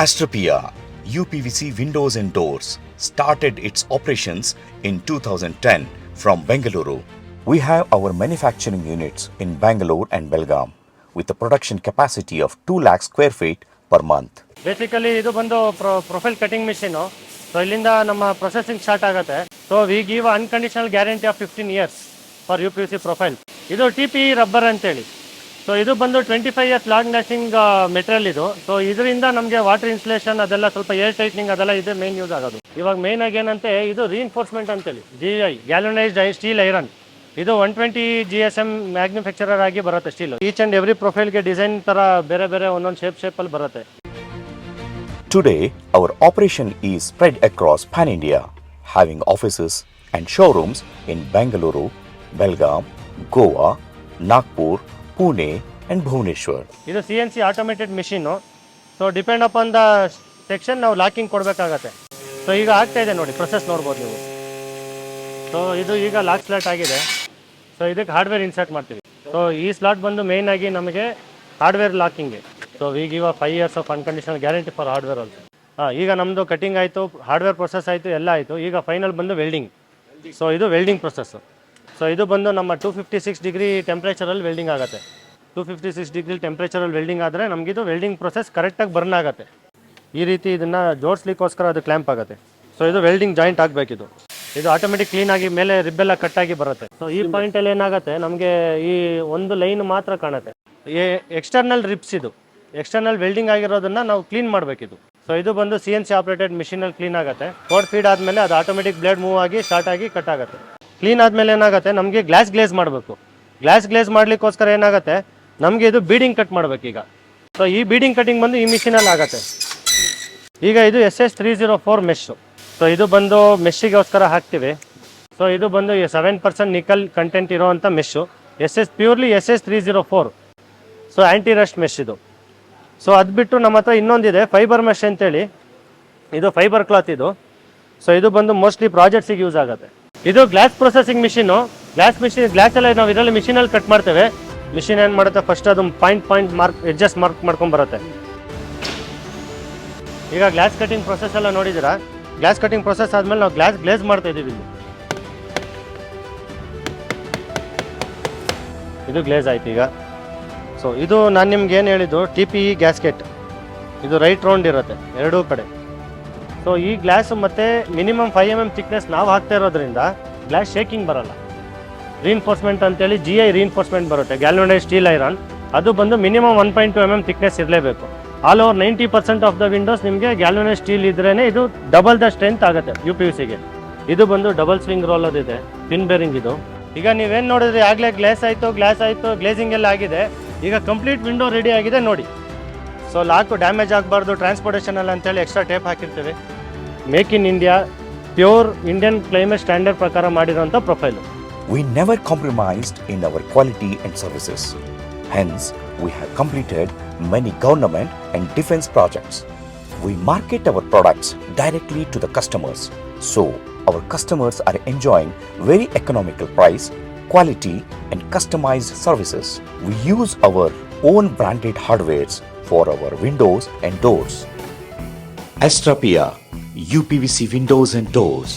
Astropia UPVC Windows and Doors started its operations in 2010 from Bengaluru. We have our manufacturing units in Bangalore and Belgaum with a production capacity of 2 lakh square feet per month. Basically ಇದು ಬಂದು profile cutting machine. So ಇಲ್ಲಿಂದ ನಮ್ಮ processing start ಆಗುತ್ತೆ. So we give unconditional guarantee of 15 years for UPVC profile. ಇದು TPE rubber ಅಂತೇಳಿ. So ಇದು ಬಂದು 25 years long lasting material ಇದು. ಸೊ ಇದರಿಂದ ನಮಗೆ ವಾಟರ್ ಇನ್ಸುಲೇಷನ್ ಅದೆಲ್ಲ ಸ್ವಲ್ಪ ಏರ್ ಟೈಟ್ನಿಂಗ್ ಅದೆಲ್ಲ ಇದೆ ಮೇನ್ ಯೂಸ್ ಆಗೋದು. ಇವಾಗ ಮೇನ್ ಆಗಿ ಏನಂತೆ ಇದು ರೀಇನ್ಫೋರ್ಸ್ಮೆಂಟ್ ಅಂತೇಳಿ GI ಗ್ಯಾಲನೈಸ್ಡ್ ಸ್ಟೀಲ್ ಐರನ್. ಇದು 120 GSM ಮ್ಯಾಗ್ನಿಫ್ಯಾಕ್ಚರರ್ ಆಗಿ ಬರುತ್ತೆ ಸ್ಟೀಲ್. ಈಚ್ ಅಂಡ್ ಎವ್ರಿ ಪ್ರೊಫೈಲ್ಗೆ ಡಿಸೈನ್ ತರ ಬೇರೆ ಬೇರೆ ಒಂದೊಂದು ಶೇಪಲ್ಲಿ ಬರುತ್ತೆ. Today, our operation is spread across Pan India, having offices and showrooms in Bengaluru, Belgaum, Goa, Nagpur, Pune and Bhubaneswar. ಇದು CNC automated machine. So depend upon the section ನಾವು locking ಕೊಡಬೇಕಾಗತ್ತೆ. ಸೊ ಈಗ ಆಗ್ತಾ ಇದೆ ನೋಡಿ, ಪ್ರೊಸೆಸ್ ನೋಡ್ಬೋದು ನೀವು. So ಇದು ಈಗ ಲಾಕ್ ಸ್ಲಾಟ್ ಆಗಿದೆ. ಸೊ ಇದಕ್ಕೆ ಹಾರ್ಡ್ವೇರ್ ಇನ್ಸರ್ಟ್ ಮಾಡ್ತೀವಿ. ಸೊ ಈ ಸ್ಲಾಟ್ ಬಂದು ಮೇಯ್ನ್ ಆಗಿ ನಮಗೆ ಹಾರ್ಡ್ವೇರ್ ಲಾಕಿಂಗ್ಗೆ. So we give 5 years of unconditional guarantee for hardware also. ಈಗ ನಮ್ಮದು ಕಟಿಂಗ್ ಆಯಿತು, ಹಾರ್ಡ್ವೇರ್ ಪ್ರೊಸೆಸ್ ಆಯಿತು, ಎಲ್ಲ ಆಯಿತು. ಈಗ ಫೈನಲ್ ಬಂದು ವೆಲ್ಡಿಂಗ್. ಸೊ ಇದು ವೆಲ್ಡಿಂಗ್ ಪ್ರೊಸೆಸ್ಸು. ಸೊ ಇದು ಬಂದು ನಮ್ಮ 256 ಡಿಗ್ರಿ ಟೆಂಪ್ರೇಚರಲ್ಲಿ ವೆಲ್ಡಿಂಗ್ ಆಗುತ್ತೆ. 256 ಡಿಗ್ರಿ ಟೆಂಪ್ರೇಚರಲ್ಲಿ ವೆಲ್ಡಿಂಗ್ ಆದರೆ ನಮಗಿದು ವೆಲ್ಡಿಂಗ್ ಪ್ರೊಸೆಸ್ ಕರೆಕ್ಟಾಗಿ ಬರ್ನ್ ಆಗುತ್ತೆ. ಈ ರೀತಿ ಇದನ್ನು ಜೋಡಿಸ್ಲಿಕ್ಕೋಸ್ಕರ ಅದು ಕ್ಲ್ಯಾಂಪ್ ಆಗುತ್ತೆ. ಸೊ ಇದು ವೆಲ್ಡಿಂಗ್ ಜಾಯಿಂಟ್ ಆಗಬೇಕಿದು. ಇದು ಆಟೋಮೆಟಿಕ್ ಕ್ಲೀನಾಗಿ ಮೇಲೆ ರಿಬ್ಬೆಲ್ಲ ಕಟ್ಟಾಗಿ ಬರುತ್ತೆ. ಸೊ ಈ ಪಾಯಿಂಟಲ್ಲಿ ಏನಾಗುತ್ತೆ, ನಮಗೆ ಈ ಒಂದು ಲೈನ್ ಮಾತ್ರ ಕಾಣುತ್ತೆ. ಎಕ್ಸ್ಟರ್ನಲ್ ರಿಬ್ಸ್ ಇದು ಎಕ್ಸ್ಟರ್ನಲ್ ವೆಲ್ಡಿಂಗ್ ಆಗಿರೋದನ್ನ ನಾವು ಕ್ಲೀನ್ ಮಾಡಬೇಕಿದು. ಸೊ ಇದು ಬಂದು CNC ಆಪರೇಟೆಡ್ ಮಿಷಿನಲ್ಲಿ ಕ್ಲೀನ್ ಆಗುತ್ತೆ. ಕೋಡ್ ಫೀಡ್ ಆದಮೇಲೆ ಅದು ಆಟೋಮೆಟಿಕ್ ಬ್ಲೇಡ್ ಮೂವ್ ಆಗಿ ಸ್ಟಾರ್ಟ್ ಆಗಿ ಕಟ್ ಆಗುತ್ತೆ. ಕ್ಲೀನ್ ಆದಮೇಲೆ ಏನಾಗುತ್ತೆ, ನಮಗೆ ಗ್ಲಾಸ್ ಗ್ಲೇಸ್ ಮಾಡಬೇಕು. ಗ್ಲಾಸ್ ಗ್ಲೇಸ್ ಮಾಡಲಿಕ್ಕೋಸ್ಕರ ಏನಾಗುತ್ತೆ, ನಮಗೆ ಇದು ಬೀಡಿಂಗ್ ಕಟ್ ಮಾಡಬೇಕೀಗ. ಸೊ ಈ ಬೀಡಿಂಗ್ ಕಟಿಂಗ್ ಬಂದು ಈ ಮಿಷಿನಲ್ಲಿ ಆಗುತ್ತೆ. ಈಗ ಇದು SS304 ಮೆಶ್ಶು. ಸೊ ಇದು ಬಂದು ಮೆಶ್ಶಿಗೋಸ್ಕರ ಹಾಕ್ತೀವಿ. ಸೊ ಇದು ಬಂದು 7% ನಿಕಲ್ ಕಂಟೆಂಟ್ ಇರೋವಂಥ ಮೆಶ್ಶು. Purely SS304. ಸೊ ಆ್ಯಂಟಿ ರಸ್ಟ್ ಮೆಶ್ ಇದು. ಸೊ ಅದು ಬಿಟ್ಟು ನಮ್ಮ ಹತ್ರ ಇನ್ನೊಂದಿದೆ ಫೈಬರ್ ಮೆಶ್ ಅಂತೇಳಿ. ಇದು ಫೈಬರ್ ಕ್ಲಾತ್ ಇದು. ಸೊ ಇದು ಬಂದು ಮೋಸ್ಟ್ಲಿ ಪ್ರಾಜೆಕ್ಟ್ಸಿಗೆ ಯೂಸ್ ಆಗುತ್ತೆ. ಇದು ಗ್ಲಾಸ್ ಪ್ರೊಸೆಸಿಂಗ್ ಮಿಷಿನು. ಗ್ಲಾಸ್ ಎಲ್ಲ ನಾವು ಇದರಲ್ಲಿ ಮಿಷಿನಲ್ಲಿ ಕಟ್ ಮಾಡ್ತೇವೆ. ಮಿಷಿನ್ ಏನು ಮಾಡುತ್ತೆ, ಫಸ್ಟ್ ಅದು ಪಾಯಿಂಟ್ ಮಾರ್ಕ್ ಎಡ್ಜಸ್ ಮಾರ್ಕ್ ಮಾಡ್ಕೊಂಡು ಬರುತ್ತೆ. ಈಗ ಗ್ಲಾಸ್ ಕಟಿಂಗ್ ಪ್ರೊಸೆಸ್ ಎಲ್ಲ ನೋಡಿದ್ದೀರಾ. ಗ್ಲಾಸ್ ಕಟಿಂಗ್ ಪ್ರೊಸೆಸ್ ಆದಮೇಲೆ ನಾವು ಗ್ಲಾಸ್ ಗ್ಲೇಸ್ ಮಾಡ್ತಾ ಇದ್ದೀವಿ. ಇದು ಗ್ಲೇಸ್ ಆಯ್ತು ಈಗ. ಸೊ ಇದು ನಾನು ನಿಮ್ಗೆ ಏನು ಹೇಳಿದ್ದು, TPE ಗ್ಯಾಸ್ಕೆಟ್. ಇದು ರೈಟ್ ರೌಂಡ್ ಇರುತ್ತೆ ಎರಡೂ ಕಡೆ. ಸೊ ಈ ಗ್ಲಾಸ್ ಮತ್ತು ಮಿನಿಮಮ್ 5 mm ಥಿಕ್ನೆಸ್ ನಾವು ಹಾಕ್ತಾ ಇರೋದ್ರಿಂದ ಗ್ಲಾಸ್ ಶೇಕಿಂಗ್ ಬರಲ್ಲ. ರೀಇನ್ಫೋರ್ಸ್ಮೆಂಟ್ ಅಂತೇಳಿ GI ರೀಇನ್ಫೋರ್ಸ್ಮೆಂಟ್ ಬರುತ್ತೆ, ಗ್ಯಾಲ್ವನೈಸ್ಡ್ ಸ್ಟೀಲ್ ಐರನ್. ಅದು ಬಂದು ಮಿನಿಮಮ್ 1.2 mm ಥಿಕ್ನೆಸ್ ಇರಲೇಬೇಕು. All over 90% of the windows ನಿಮಗೆ ಗ್ಯಾಲ್ವನೈಸ್ಡ್ ಸ್ಟೀಲ್ ಇದ್ರೇ ಇದು ಡಬಲ್ ದ ಸ್ಟ್ರೆಂತ್ ಆಗುತ್ತೆ UPVCಗೆ. ಇದು ಬಂದು ಡಬಲ್ ಸ್ವಿಂಗ್ ರೋಲ್ ಅದಿದೆ, ಪಿನ್ ಬೇರಿಂಗ್ ಇದು. ಈಗ ನೀವೇನು ನೋಡಿದ್ರಿ, ಆಗಲೇ ಗ್ಲಾಸ್ ಆಯಿತು, ಗ್ಲೇಸಿಂಗ್ ಎಲ್ಲ ಆಗಿದೆ. ಈಗ ಕಂಪ್ಲೀಟ್ ವಿಂಡೋ ರೆಡಿ ಆಗಿದೆ ನೋಡಿ. ಸೊ ಲಾಕು ಡ್ಯಾಮೇಜ್ ಆಗಬಾರ್ದು ಟ್ರಾನ್ಸ್ಪೋರ್ಟೇಷನಲ್ಲಿ ಅಂತೇಳಿ ಎಕ್ಸ್ಟ್ರಾ ಟೇಪ್ ಹಾಕಿರ್ತೀವಿ. Make in India, pure Indian climate standard ಪ್ರಕಾರ ಮಾಡಿರೋಂಥ profile. We never compromised in our quality and services. Hence, we have completed many government and defense projects. We market our products directly to the customers. So, our customers are enjoying very economical price, quality and customized services. We use our own branded hardwares for our windows and doors. Astropia UPVC Windows and Doors.